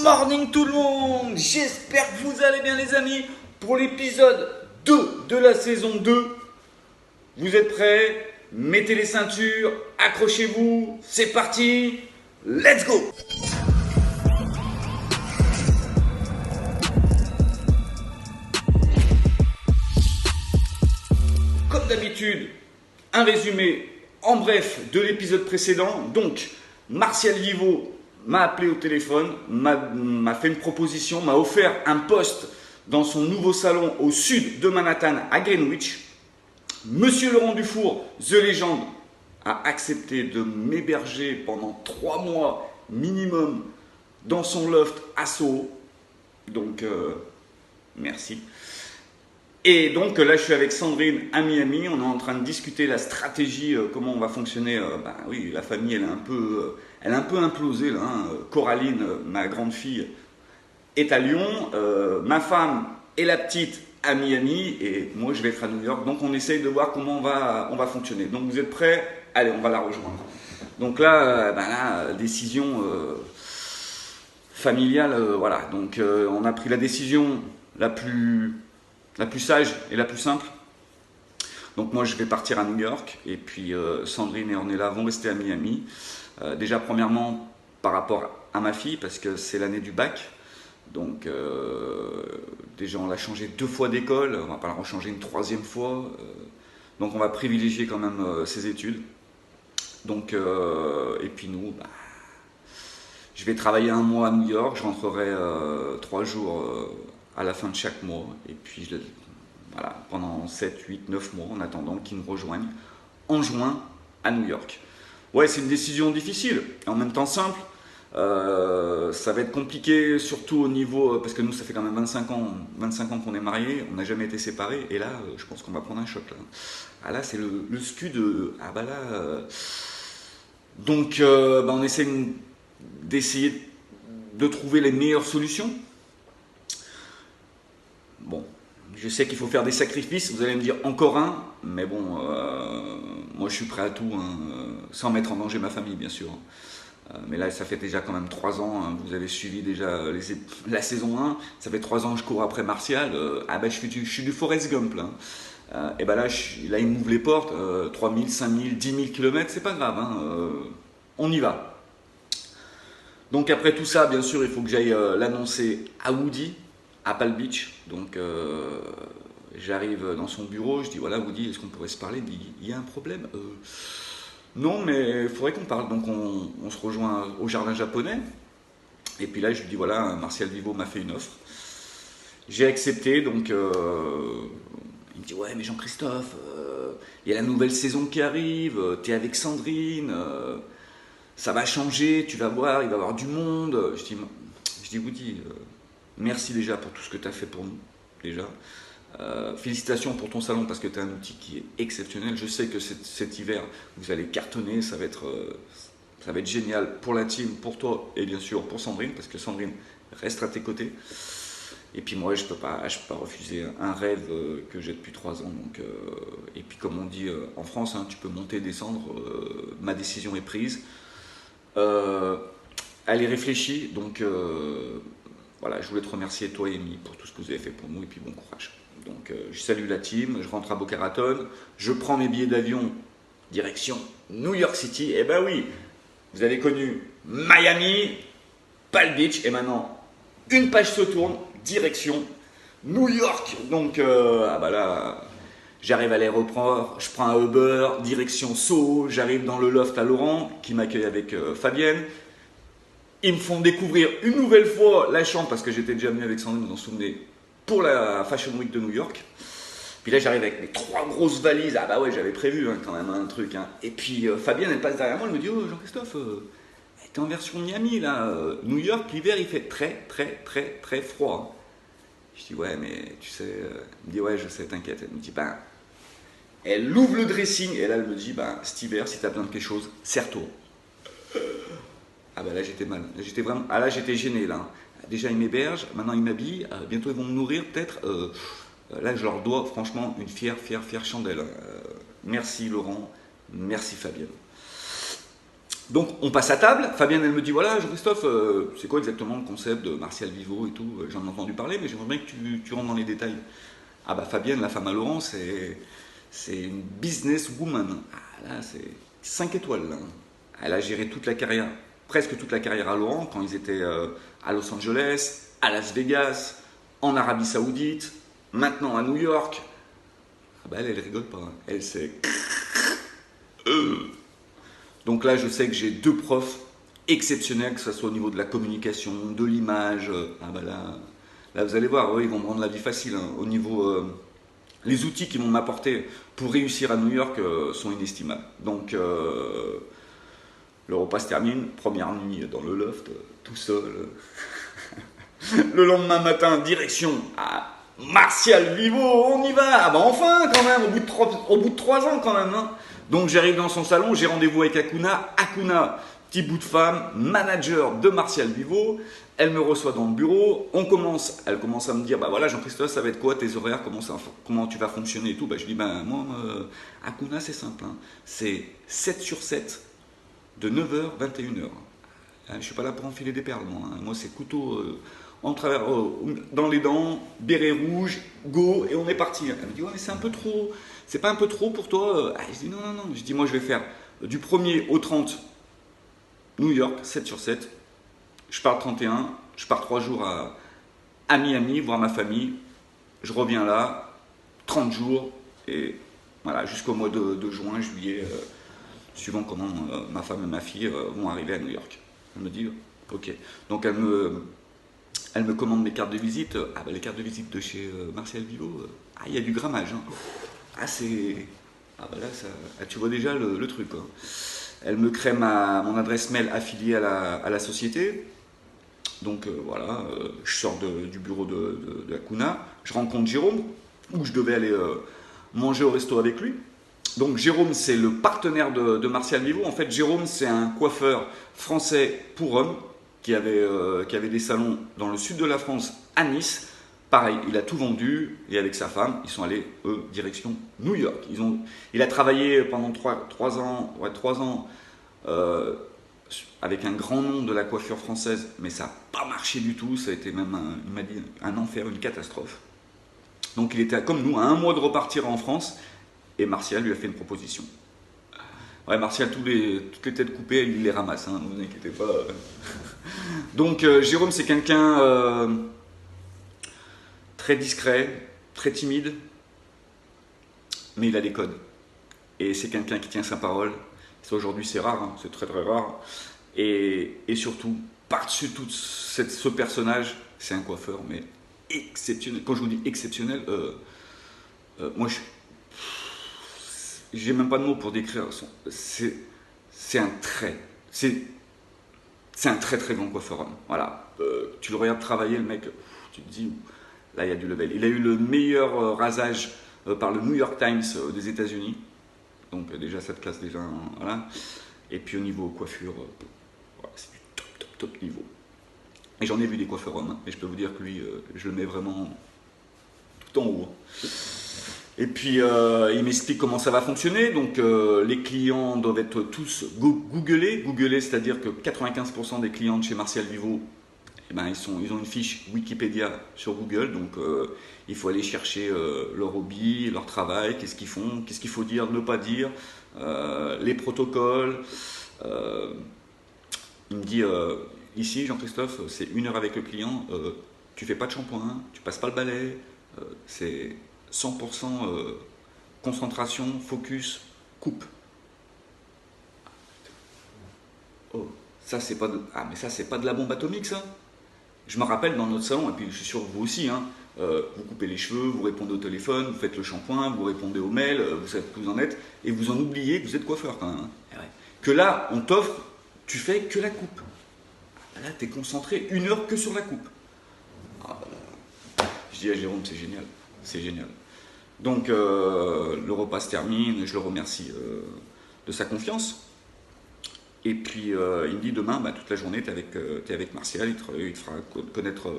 morning tout le monde. J'espère que vous allez bien les amis. Pour l'épisode 2 de la saison 2. Vous êtes prêts? Mettez les ceintures, accrochez-vous, c'est parti. Let's go. Comme d'habitude, un résumé en bref de l'épisode précédent. Donc, Martial Vivo m'a appelé au téléphone, m'a fait une proposition, m'a offert un poste dans son nouveau salon au sud de Manhattan à Greenwich. Monsieur Laurent Dufour, The Legend, a accepté de m'héberger pendant 3 mois minimum dans son loft à Soho. Donc, merci. Et donc là, je suis avec Sandrine à Miami. On est en train de discuter la stratégie, comment on va fonctionner. Oui, la famille, elle a un peu implosé là. Coraline, ma grande fille, est à Lyon. Ma femme et la petite à Miami. Et moi, je vais être à New York. Donc, on essaye de voir comment on va fonctionner. Donc, vous êtes prêts? Allez, on va la rejoindre. Donc là, décision familiale, voilà. Donc, on a pris la décision la plus sage et la plus simple. Donc moi je vais partir à New York et puis Sandrine et Ornella vont rester à Miami. Déjà premièrement par rapport à ma fille parce que c'est l'année du bac. Donc déjà on l'a changé 2 fois d'école, on va pas la rechanger une 3e fois. Donc on va privilégier quand même ses études. Donc et puis nous, je vais travailler 1 mois à New York, je rentrerai 3 jours à la fin de chaque mois, et puis voilà, pendant 7, 8, 9 mois, en attendant qu'ils nous rejoignent en juin à New York. Ouais, c'est une décision difficile, et en même temps simple. Ça va être compliqué, surtout au niveau, parce que nous, ça fait quand même 25 ans qu'on est mariés, on n'a jamais été séparés, et là, je pense qu'on va prendre un choc. Là, là c'est le scud, donc, on essaie d'essayer de trouver les meilleures solutions. Bon, je sais qu'il faut faire des sacrifices, vous allez me dire encore un, mais bon, moi je suis prêt à tout, sans mettre en danger ma famille bien sûr. Mais là ça fait déjà quand même 3 ans, vous avez suivi déjà la saison 1, ça fait 3 ans que je cours après Martial, je suis du Forrest Gump là. Et là il m'ouvre les portes, 3000, 5000, 10 000 km, c'est pas grave, on y va. Donc après tout ça, bien sûr, il faut que j'aille l'annoncer à Woody, à Palm Beach. Donc j'arrive dans son bureau, je dis voilà Woody, est-ce qu'on pourrait se parler? Il me dit il y a un problème? Non, mais il faudrait qu'on parle. Donc on se rejoint au jardin japonais. Et puis là je lui dis voilà, Martial Vivo m'a fait une offre. J'ai accepté, donc il me dit ouais mais Jean-Christophe, il y a la nouvelle saison qui arrive, t'es avec Sandrine, ça va changer, tu vas voir, il va y avoir du monde. Je dis Woody, merci déjà pour tout ce que tu as fait pour nous, déjà. Félicitations pour ton salon parce que tu as un outil qui est exceptionnel. Je sais que cet hiver, vous allez cartonner, ça va être génial pour la team, pour toi et bien sûr pour Sandrine, parce que Sandrine reste à tes côtés. Et puis moi, je peux pas refuser un rêve que j'ai depuis 3 ans. Donc, et puis comme on dit en France, tu peux monter, descendre, ma décision est prise. Elle est réfléchie, donc voilà, je voulais te remercier toi et Amy pour tout ce que vous avez fait pour nous et puis bon courage. Donc je salue la team, je rentre à Boca Raton, je prends mes billets d'avion direction New York City. Et oui, vous avez connu Miami, Palm Beach et maintenant une page se tourne, direction New York. Donc là, j'arrive à l'aéroport, je prends un Uber, direction Soho, j'arrive dans le loft à Laurent qui m'accueille avec Fabienne. Ils me font découvrir une nouvelle fois la chambre parce que j'étais déjà venu avec Sandrine, vous en souvenez, pour la Fashion Week de New York. Puis là j'arrive avec mes 3 grosses valises, ouais j'avais prévu quand même un truc. Et puis Fabienne elle passe derrière moi, elle me dit oh Jean-Christophe, t'es en version Miami là, New York l'hiver il fait très très très très froid. Je dis ouais mais tu sais, elle me dit ouais je sais t'inquiète, elle me dit elle ouvre le dressing et là elle me dit cet hiver si t'as besoin de quelque chose, serre-toi. Là j'étais mal, là j'étais gêné là. Déjà ils m'hébergent, maintenant ils m'habillent, bientôt ils vont me nourrir peut-être. Là je leur dois franchement une fière chandelle. Merci Laurent, merci Fabienne. Donc on passe à table, Fabienne elle me dit voilà Jean-Christophe, c'est quoi exactement le concept de Martial Vivo et tout, j'en ai entendu parler mais j'aimerais bien que tu rentres dans les détails. Ah bah Fabienne, la femme à Laurent, c'est une businesswoman. Ah là c'est 5 étoiles là. Elle a géré toute la carrière, presque toute la carrière à Laurent quand ils étaient à Los Angeles, à Las Vegas, en Arabie Saoudite, maintenant à New York. Ah bah elle rigole pas, elle c'est... Donc là, je sais que j'ai 2 profs exceptionnels, que ce soit au niveau de la communication, de l'image. Ah bah là, vous allez voir, ils vont me rendre la vie facile. Hein. Au niveau, les outils qu'ils vont m'apporter pour réussir à New York sont inestimables. Donc, le repas se termine, première nuit dans le loft, tout seul. Le lendemain matin, direction à Martial Vivo, on y va. Ah bah enfin, quand même, au bout de 3 ans quand même. Hein. Donc j'arrive dans son salon, j'ai rendez-vous avec Akuna. Akuna, petit bout de femme, manager de Martial Vivo. Elle me reçoit dans le bureau. Elle commence à me dire, bah voilà Jean-Christophe, ça va être quoi tes horaires, comment tu vas fonctionner et tout. Bah je dis, bah moi, Akuna c'est simple. Hein. C'est 7 sur 7, de 9h, 21h. Je ne suis pas là pour enfiler des perles, moi. Hein. Moi c'est couteau en travers, dans les dents, béret rouge, go, et on est parti. Elle me dit, ouais mais c'est un peu trop... C'est pas un peu trop pour toi? Je dis non. Je dis moi je vais faire du 1er au 30 New York, 7 sur 7. Je pars le 31, je pars 3 jours à Miami, voir ma famille. Je reviens là, 30 jours, et voilà, jusqu'au mois de juin, juillet, suivant comment ma femme et ma fille vont arriver à New York. Elle me dit, ok. Donc elle me commande mes cartes de visite. Ah bah les cartes de visite de chez Martial Vivo, il y a du grammage. Hein. Ah bah là, tu vois déjà le truc. Hein. Elle me crée mon adresse mail affiliée à la société. Donc voilà, je sors du bureau de Akuna. Je rencontre Jérôme, où je devais aller manger au resto avec lui. Donc Jérôme, c'est le partenaire de Martial Vivo. En fait, Jérôme, c'est un coiffeur français pour hommes qui avait des salons dans le sud de la France, à Nice. Pareil, il a tout vendu et avec sa femme, ils sont allés, direction New York. Il a travaillé pendant 3 ans avec un grand nom de la coiffure française, mais ça n'a pas marché du tout. Ça a été même, il m'a dit, un enfer, une catastrophe. Donc il était comme nous, à 1 mois de repartir en France, et Martial lui a fait une proposition. Ouais, Martial, toutes les têtes coupées, il les ramasse, hein, ne vous inquiétez pas. Donc Jérôme, c'est quelqu'un... très discret, très timide, mais il a des codes. Et c'est quelqu'un qui tient sa parole. Ça, aujourd'hui, c'est rare, hein, c'est très très rare. Et surtout, par-dessus tout ce personnage, c'est un coiffeur, mais exceptionnel. Quand je vous dis exceptionnel, moi, j'ai même pas de mots pour décrire. C'est un trait. C'est un très très grand coiffeur. Voilà. Tu le regardes travailler, le mec, tu te dis... Là, il y a du level. Il a eu le meilleur rasage par le New York Times des États-Unis. Donc, déjà, cette classe, déjà. Voilà. Et puis, au niveau coiffure, voilà, c'est du top niveau. Et j'en ai vu des coiffeurs hommes. Hein, et je peux vous dire que lui, je le mets vraiment tout en haut. Hein. Et puis, il m'explique comment ça va fonctionner. Donc, les clients doivent être tous googlés. Googlés, c'est-à-dire que 95% des clients de chez Martial Vivo, eh ben, ils ont une fiche Wikipédia sur Google, donc il faut aller chercher leur hobby, leur travail, qu'est-ce qu'ils font, qu'est-ce qu'il faut dire, ne pas dire, les protocoles. Il me dit, ici Jean-Christophe, c'est 1 heure avec le client, tu fais pas de shampoing, tu passes pas le balai, c'est 100% concentration, focus, coupe. Oh, ça c'est pas mais ça c'est pas de la bombe atomique ça. Je me rappelle dans notre salon, et puis je suis sûr que vous aussi, hein, vous coupez les cheveux, vous répondez au téléphone, vous faites le shampoing, vous répondez aux mails, vous savez que vous en êtes, et vous en oubliez que vous êtes coiffeur quand même. Hein. Ouais. Que là, on t'offre, tu fais que la coupe. Là, tu es concentré 1 heure que sur la coupe. Je dis à Jérôme, c'est génial, c'est génial. Donc, le repas se termine, je le remercie de sa confiance. Et puis il me dit demain, toute la journée, tu es avec Martial, il te fera connaître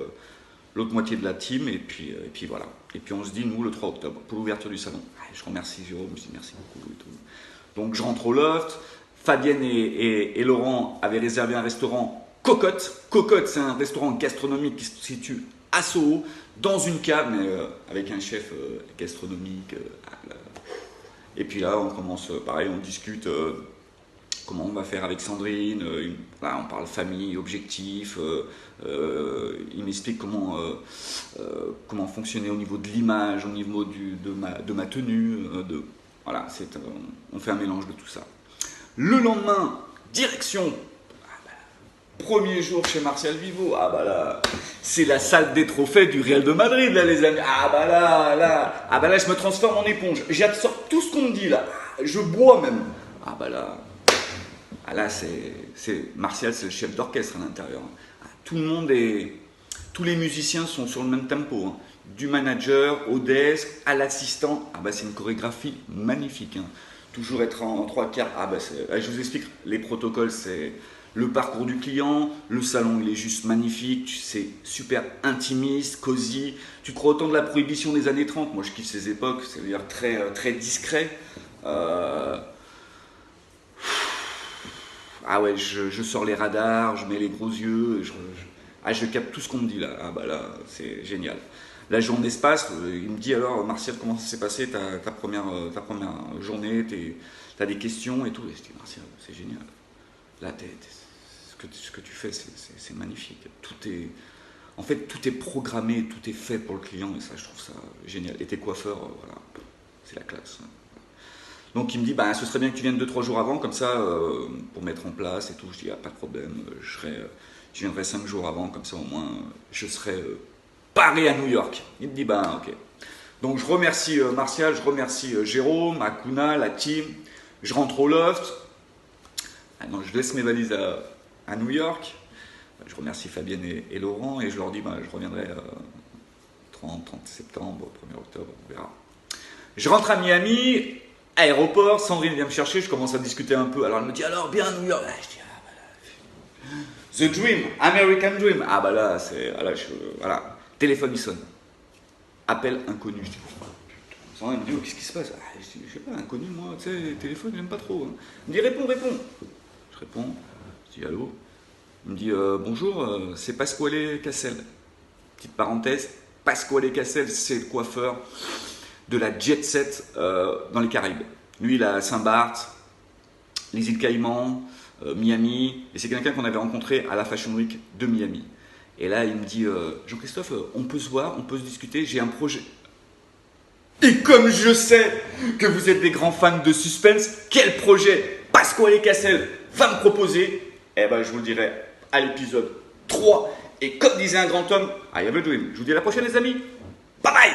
l'autre moitié de la team, et puis voilà. Et puis on se dit, nous, le 3 octobre, pour l'ouverture du salon. Je remercie Jérôme, je dis merci beaucoup et tout. Donc je rentre au loft, Fabienne et Laurent avaient réservé un restaurant Cocotte. Cocotte, c'est un restaurant gastronomique qui se situe à Soho, dans une cave, mais avec un chef gastronomique. Et puis là, on commence, pareil, on discute comment on va faire avec Sandrine. Là, on parle famille, objectifs. Il m'explique comment fonctionner au niveau de l'image, au niveau de ma tenue. Voilà, on fait un mélange de tout ça. Le lendemain, direction. Premier jour chez Martial Vivo, ah bah là, c'est la salle des trophées du Real de Madrid là les amis, ah bah là, je me transforme en éponge, j'absorbe tout ce qu'on me dit là, je bois même, ah bah là, Martial c'est le chef d'orchestre à l'intérieur, tout le monde tous les musiciens sont sur le même tempo, hein. Du manager au desk, à l'assistant, ah bah c'est une chorégraphie magnifique, hein. Toujours être en trois quarts, ah bah je vous explique, les protocoles c'est... Le parcours du client, le salon il est juste magnifique, c'est super intimiste, cosy. Tu te crois autant de la prohibition des années 30, moi je kiffe ces époques, c'est-à-dire très discret. Ah ouais, je sors les radars, je mets les gros yeux, je capte tout ce qu'on me dit là. Ah bah là, c'est génial. La journée se passe, il me dit alors Martial, comment ça s'est passé ta première journée, t'as des questions et tout. Et je dis Martial, c'est génial. Là, ce que tu fais, c'est magnifique. En fait, tout est programmé, tout est fait pour le client, et ça, je trouve ça génial. Et tes coiffeurs, voilà, c'est la classe. Donc, il me dit, ce serait bien que tu viennes 2-3 jours avant, comme ça, pour mettre en place et tout. Je dis, pas de problème, je viendrai 5 jours avant, comme ça, au moins, je serai paré à New York. Il me dit, ok. Donc, je remercie Martial, je remercie Jérôme, Akuna, la team. Je rentre au loft. Non, je laisse mes valises à New York. Je remercie Fabienne et Laurent et je leur dis je reviendrai 30 septembre, 1er octobre, on verra. Je rentre à Miami, aéroport, Sandrine vient me chercher, je commence à discuter un peu. Alors elle me dit alors bien à New York. Je dis The Dream, American Dream. Ah bah là, voilà, téléphone il sonne. Appel inconnu. Je dis Sandrine me dit qu'est-ce qui se passe? Je sais pas, inconnu moi, tu sais, téléphone j'aime pas trop. Hein. Il me dit réponds. Je réponds, je dis allô. Il me dit bonjour, c'est Pasquale Cassel. Petite parenthèse, Pasquale Cassel, c'est le coiffeur de la jet set dans les Caraïbes. Lui, il a Saint-Barth, les îles Caïmans, Miami, et c'est quelqu'un qu'on avait rencontré à la Fashion Week de Miami. Et là, il me dit Jean-Christophe, on peut se voir, on peut se discuter, j'ai un projet. Et comme je sais que vous êtes des grands fans de suspense, quel projet Pasquale Cassel va me proposer? Je vous le dirai à l'épisode 3. Et comme disait un grand homme, I have a dream. Je vous dis à la prochaine les amis. Bye bye.